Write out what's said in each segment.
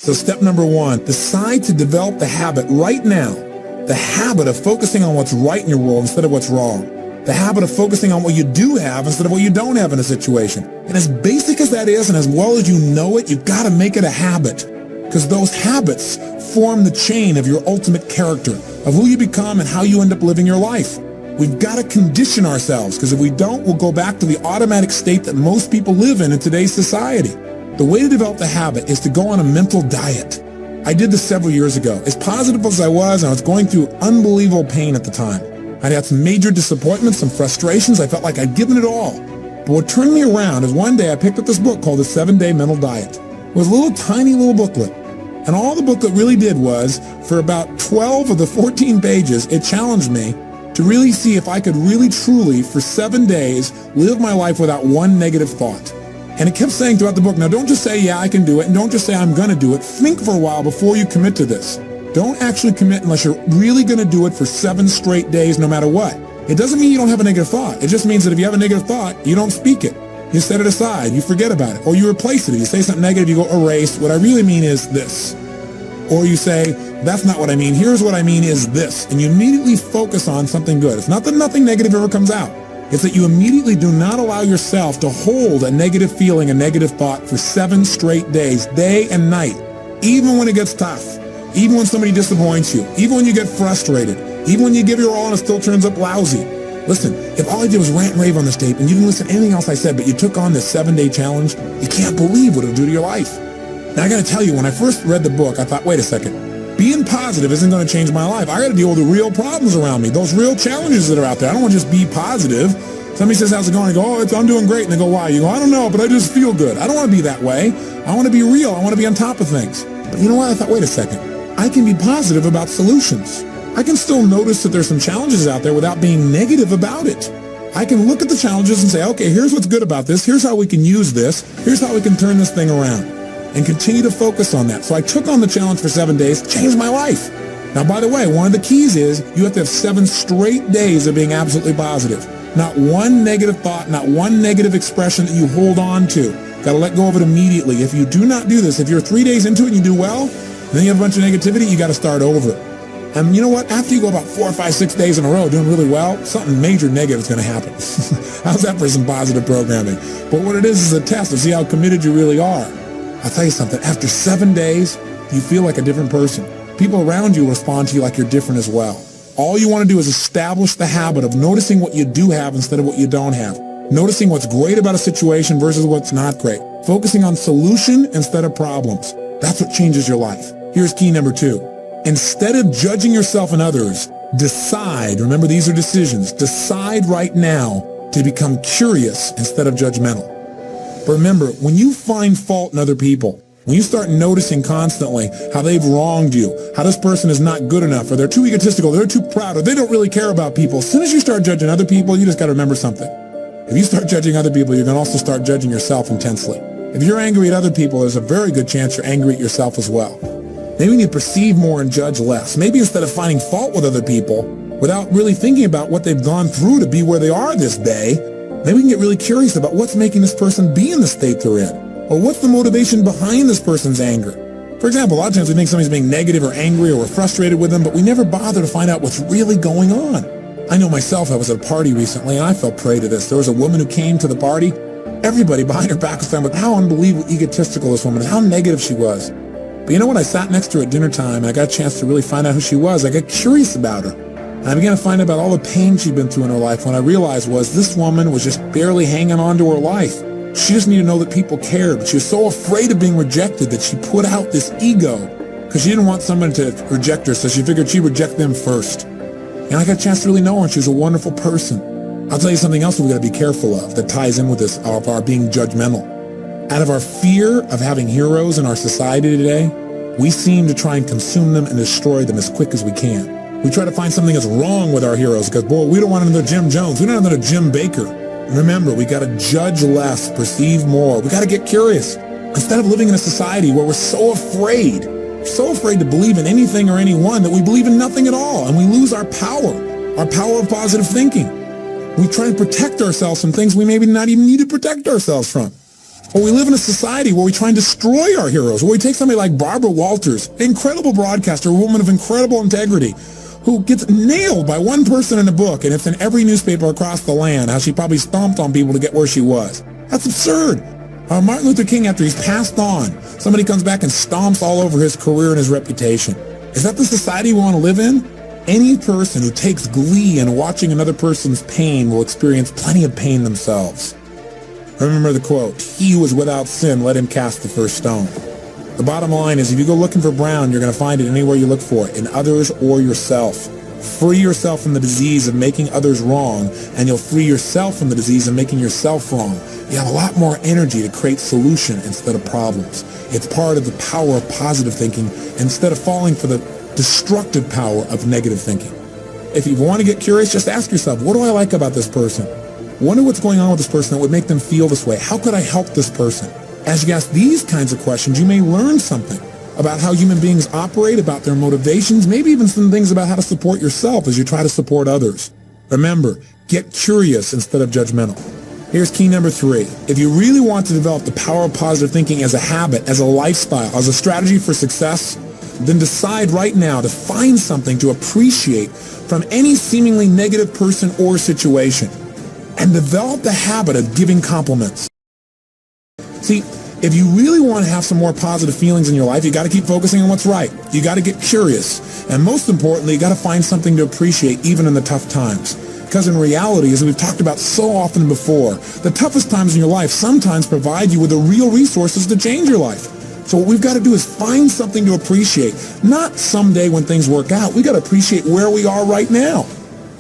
So step number 1, decide to develop the habit right now, the habit of focusing on what's right in your world instead of what's wrong. The habit of focusing on what you do have instead of what you don't have in a situation. And as basic as that is, and as well as you know it, you've got to make it a habit. Because those habits form the chain of your ultimate character, of who you become and how you end up living your life. We've got to condition ourselves, because if we don't, we'll go back to the automatic state that most people live in today's society. The way to develop the habit is to go on a mental diet. I did this several years ago. As positive as I was going through unbelievable pain at the time. I'd had some major disappointments, some frustrations. I felt like I'd given it all. But what turned me around is one day I picked up this book called The 7-Day Mental Diet. It was a little tiny little booklet. And all the booklet really did was, for about 12 of the 14 pages, it challenged me to really see if I could really truly, for 7 days, live my life without one negative thought. And it kept saying throughout the book, now don't just say, yeah, I can do it, and don't just say, I'm going to do it. Think for a while before you commit to this. Don't actually commit unless you're really going to do it for 7 straight days, no matter what. It doesn't mean you don't have a negative thought. It just means that if you have a negative thought, you don't speak it. You set it aside. You forget about it. Or you replace it. If you say something negative, you go erase. What I really mean is this. Or you say, that's not what I mean. Here's what I mean is this. And you immediately focus on something good. It's not that nothing negative ever comes out. It's that you immediately do not allow yourself to hold a negative feeling, a negative thought for 7 straight days, day and night, even when it gets tough, even when somebody disappoints you, even when you get frustrated, even when you give your all and it still turns up lousy. Listen, if all I did was rant and rave on this tape and you didn't listen to anything else I said, but you took on this 7-day challenge, you can't believe what it'll do to your life. Now, I got to tell you, when I first read the book, I thought, wait a second. Being positive isn't going to change my life. I got to deal with the real problems around me, those real challenges that are out there. I don't want to just be positive. Somebody says, how's it going? I go, oh, I'm doing great. And they go, why? You go, I don't know, but I just feel good. I don't want to be that way. I want to be real. I want to be on top of things. But you know what? I thought, wait a second. I can be positive about solutions. I can still notice that there's some challenges out there without being negative about it. I can look at the challenges and say, okay, here's what's good about this. Here's how we can use this. Here's how we can turn this thing around. And continue to focus on that. So I took on the challenge for 7 days, changed my life. Now, by the way, one of the keys is you have to have 7 straight days of being absolutely positive. Not one negative thought, not one negative expression that you hold on to. Got to let go of it immediately. If you do not do this, if you're 3 days into it and you do well, then you have a bunch of negativity, you got to start over. And you know what? After you go about 4 or 5, 6 days in a row doing really well, something major negative is going to happen. How's that for some positive programming? But what it is a test to see how committed you really are. I'll tell you something. After 7 days, you feel like a different person. People around you respond to you like you're different as well. All you want to do is establish the habit of noticing what you do have instead of what you don't have. Noticing what's great about a situation versus what's not great. Focusing on solution instead of problems. That's what changes your life. Here's key number 2. Instead of judging yourself and others, decide, remember these are decisions, decide right now to become curious instead of judgmental. But remember, when you find fault in other people, when you start noticing constantly how they've wronged you, how this person is not good enough, or they're too egotistical, they're too proud, or they don't really care about people, as soon as you start judging other people, you just got to remember something. If you start judging other people, you're going to also start judging yourself intensely. If you're angry at other people, there's a very good chance you're angry at yourself as well. Maybe we need to perceive more and judge less. Maybe instead of finding fault with other people, without really thinking about what they've gone through to be where they are this day, maybe we can get really curious about what's making this person be in the state they're in. Or what's the motivation behind this person's anger? For example, a lot of times we think somebody's being negative or angry or we're frustrated with them, but we never bother to find out what's really going on. I know myself, I was at a party recently and I fell prey to this. There was a woman who came to the party. Everybody behind her back was talking about how unbelievably egotistical this woman is, how negative she was. But you know what? I sat next to her at dinner time and I got a chance to really find out who she was. I got curious about her. And I began to find out about all the pain she'd been through in her life. What I realized was this woman was just barely hanging on to her life. She just needed to know that people cared, but she was so afraid of being rejected that she put out this ego because she didn't want someone to reject her, so she figured she'd reject them first. And I got a chance to really know her, and she was a wonderful person. I'll tell you something else we've got to be careful of that ties in with this, of our being judgmental. Out of our fear of having heroes in our society today, we seem to try and consume them and destroy them as quick as we can. We try to find something that's wrong with our heroes because, boy, we don't want another Jim Jones. We don't want another Jim Baker. Remember, we got to judge less, perceive more. We got to get curious. Instead of living in a society where we're so afraid to believe in anything or anyone that we believe in nothing at all, and we lose our power of positive thinking. We try and protect ourselves from things we maybe not even need to protect ourselves from. Or we live in a society where we try and destroy our heroes, where we take somebody like Barbara Walters, an incredible broadcaster, a woman of incredible integrity, who gets nailed by one person in a book, and it's in every newspaper across the land, how she probably stomped on people to get where she was. That's absurd. Martin Luther King, after he's passed on, somebody comes back and stomps all over his career and his reputation. Is that the society we want to live in? Any person who takes glee in watching another person's pain will experience plenty of pain themselves. Remember the quote, "He who is without sin, let him cast the first stone." The bottom line is, if you go looking for brown, you're going to find it anywhere you look for it, in others or yourself. Free yourself from the disease of making others wrong, and you'll free yourself from the disease of making yourself wrong. You have a lot more energy to create solution instead of problems. It's part of the power of positive thinking instead of falling for the destructive power of negative thinking. If you want to get curious, just ask yourself, what do I like about this person? Wonder what's going on with this person that would make them feel this way. How could I help this person? As you ask these kinds of questions, you may learn something about how human beings operate, about their motivations, maybe even some things about how to support yourself as you try to support others. Remember, get curious instead of judgmental. Here's key number 3. If you really want to develop the power of positive thinking as a habit, as a lifestyle, as a strategy for success, then decide right now to find something to appreciate from any seemingly negative person or situation, and develop the habit of giving compliments. See, if you really want to have some more positive feelings in your life, you got to keep focusing on what's right. You got to get curious. And most importantly, you got to find something to appreciate even in the tough times. Because in reality, as we've talked about so often before, the toughest times in your life sometimes provide you with the real resources to change your life. So what we've got to do is find something to appreciate. Not someday when things work out. We got to appreciate where we are right now.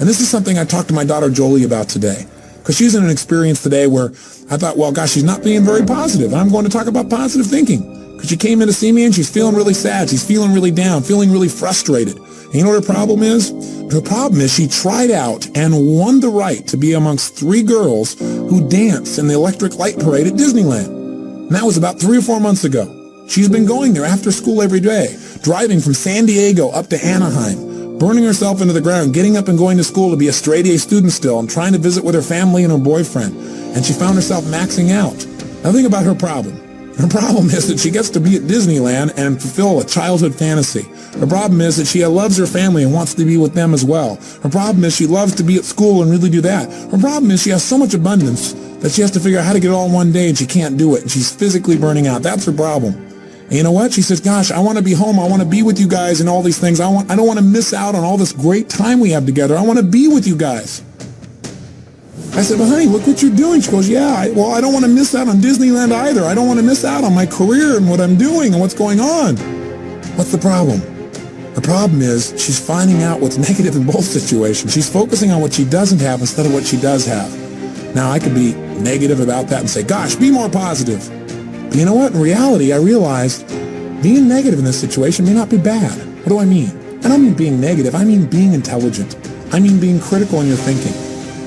And this is something I talked to my daughter Jolie about today. Because she's in an experience today where I thought, well, gosh, she's not being very positive. I'm going to talk about positive thinking. Because she came in to see me and she's feeling really sad. She's feeling really down, feeling really frustrated. And you know what her problem is? Her problem is she tried out and won the right to be amongst 3 girls who dance in the electric light parade at Disneyland. And that was about 3 or 4 months ago. She's been going there after school every day, driving from San Diego up to Anaheim, burning herself into the ground, getting up and going to school to be a straight-A student still, and trying to visit with her family and her boyfriend. And she found herself maxing out. Now think about her problem. Her problem is that she gets to be at Disneyland and fulfill a childhood fantasy. Her problem is that she loves her family and wants to be with them as well. Her problem is she loves to be at school and really do that. Her problem is she has so much abundance that she has to figure out how to get it all in one day, and she can't do it. And she's physically burning out. That's her problem. And you know what? She says, gosh, I want to be home. I want to be with you guys and all these things. I don't want to miss out on all this great time we have together. I want to be with you guys. I said, well, honey, look what you're doing. She goes, yeah, I don't want to miss out on Disneyland either. I don't want to miss out on my career and what I'm doing and what's going on. What's the problem? The problem is she's finding out what's negative in both situations. She's focusing on what she doesn't have instead of what she does have. Now, I could be negative about that and say, gosh, be more positive. But you know what? In reality, I realized being negative in this situation may not be bad. What do I mean? I don't mean being negative. I mean being intelligent. I mean being critical in your thinking.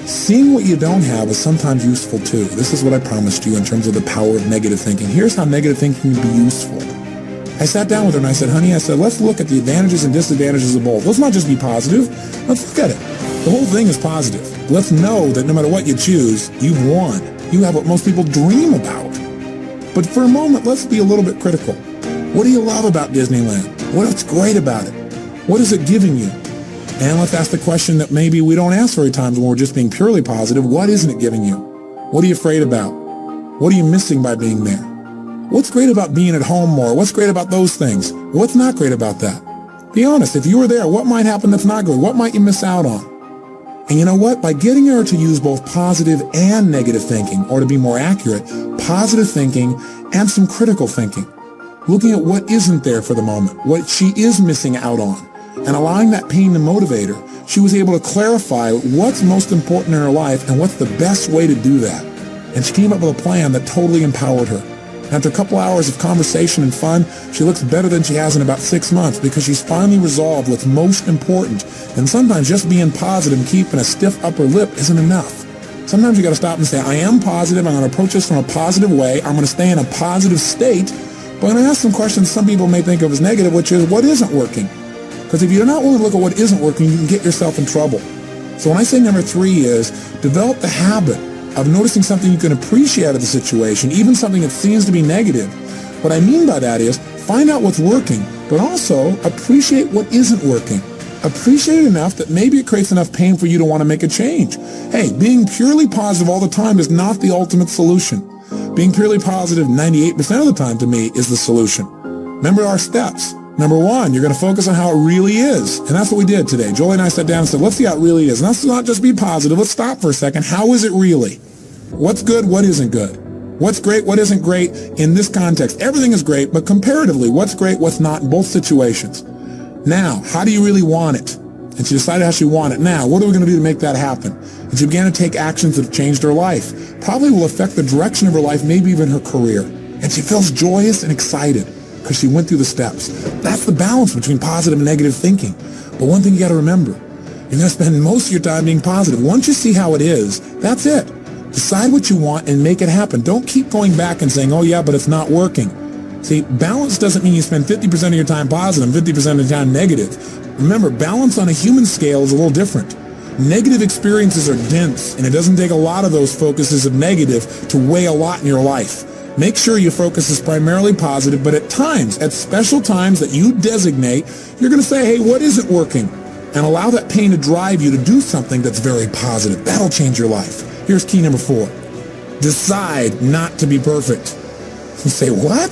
Seeing what you don't have is sometimes useful too. This is what I promised you in terms of the power of negative thinking. Here's how negative thinking can be useful. I sat down with her and I said, honey, let's look at the advantages and disadvantages of both. Let's not just be positive. Let's look at it. The whole thing is positive. Let's know that no matter what you choose, you've won. You have what most people dream about. But for a moment, let's be a little bit critical. What do you love about Disneyland? What's great about it? What is it giving you? And let's ask the question that maybe we don't ask very times when we're just being purely positive. What isn't it giving you? What are you afraid about? What are you missing by being there? What's great about being at home more? What's great about those things? What's not great about that? Be honest. If you were there, what might happen that's not good? What might you miss out on? And you know what? By getting her to use both positive and negative thinking, or to be more accurate, positive thinking and some critical thinking, looking at what isn't there for the moment, what she is missing out on, and allowing that pain to motivate her, she was able to clarify what's most important in her life and what's the best way to do that. And she came up with a plan that totally empowered her. After a couple hours of conversation and fun, she looks better than she has in about 6 months because she's finally resolved what's most important. And sometimes just being positive and keeping a stiff upper lip isn't enough. Sometimes you got to stop and say, I am positive. I'm going to approach this from a positive way. I'm going to stay in a positive state. But I'm going to ask some questions some people may think of as negative, which is what isn't working? Because if you're not willing to look at what isn't working, you can get yourself in trouble. So when I say number 3 is develop the habit of noticing something you can appreciate out of the situation, even something that seems to be negative. What I mean by that is find out what's working, but also appreciate what isn't working. Appreciate it enough that maybe it creates enough pain for you to want to make a change. Hey, being purely positive all the time is not the ultimate solution. Being purely positive 98% of the time to me is the solution. Remember our steps. Number one, you're going to focus on how it really is. And that's what we did today. Jolie and I sat down and said, let's see how it really is. And let's not just be positive. Let's stop for a second. How is it really? What's good? What isn't good? What's great? What isn't great in this context? Everything is great, but comparatively, what's great? What's not in both situations? Now, how do you really want it? And she decided how she wanted it. Now, what are we going to do to make that happen? And she began to take actions that have changed her life. Probably will affect the direction of her life, maybe even her career. And she feels joyous and excited because she went through the steps. That's the balance between positive and negative thinking. But one thing you got to remember, you're going to spend most of your time being positive. Once you see how it is, that's it. Decide what you want and make it happen. Don't keep going back and saying, oh yeah, but it's not working. See, balance doesn't mean you spend 50% of your time positive and 50% of your time negative. Remember, balance on a human scale is a little different. Negative experiences are dense, and it doesn't take a lot of those focuses of negative to weigh a lot in your life. Make sure your focus is primarily positive, but at times, at special times that you designate, you're going to say, hey, what isn't working? And allow that pain to drive you to do something that's very positive. That'll change your life. Here's key number 4. Decide not to be perfect. You say, what?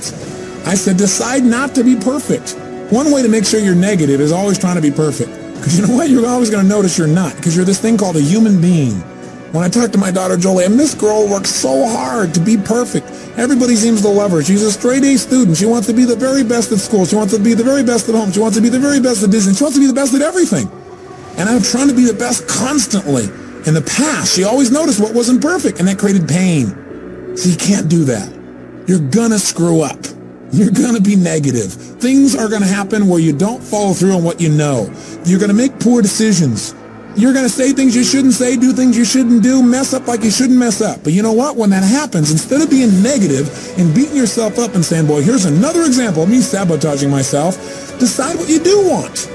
I said, decide not to be perfect. One way to make sure you're negative is always trying to be perfect. Because you know what? You're always going to notice you're not. Because you're this thing called a human being. When I talk to my daughter Jolie, and this girl works so hard to be perfect. Everybody seems to love her. She's a straight A student. She wants to be the very best at school. She wants to be the very best at home. She wants to be the very best at Disney. She wants to be the best at everything. And I'm trying to be the best constantly. In the past, she always noticed what wasn't perfect, and that created pain. So you can't do that. You're going to screw up. You're going to be negative. Things are going to happen where you don't follow through on what you know. You're going to make poor decisions. You're going to say things you shouldn't say, do things you shouldn't do, mess up like you shouldn't mess up. But you know what? When that happens, instead of being negative and beating yourself up and saying, boy, here's another example of me sabotaging myself, decide what you do want.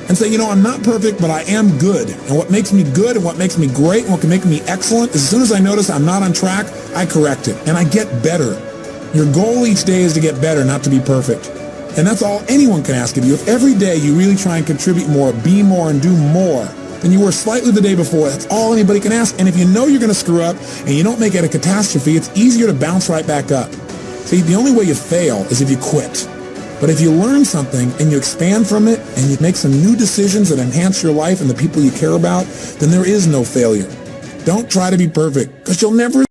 And say, you know, I'm not perfect, but I am good. And what makes me good and what makes me great and what can make me excellent is as soon as I notice I'm not on track, I correct it and I get better. Your goal each day is to get better, not to be perfect. And that's all anyone can ask of you. If every day you really try and contribute more, be more, and do more than you were slightly the day before, that's all anybody can ask. And if you know you're going to screw up and you don't make it a catastrophe, it's easier to bounce right back up. See, the only way you fail is if you quit. But if you learn something and you expand from it and you make some new decisions that enhance your life and the people you care about, then there is no failure. Don't try to be perfect because you'll never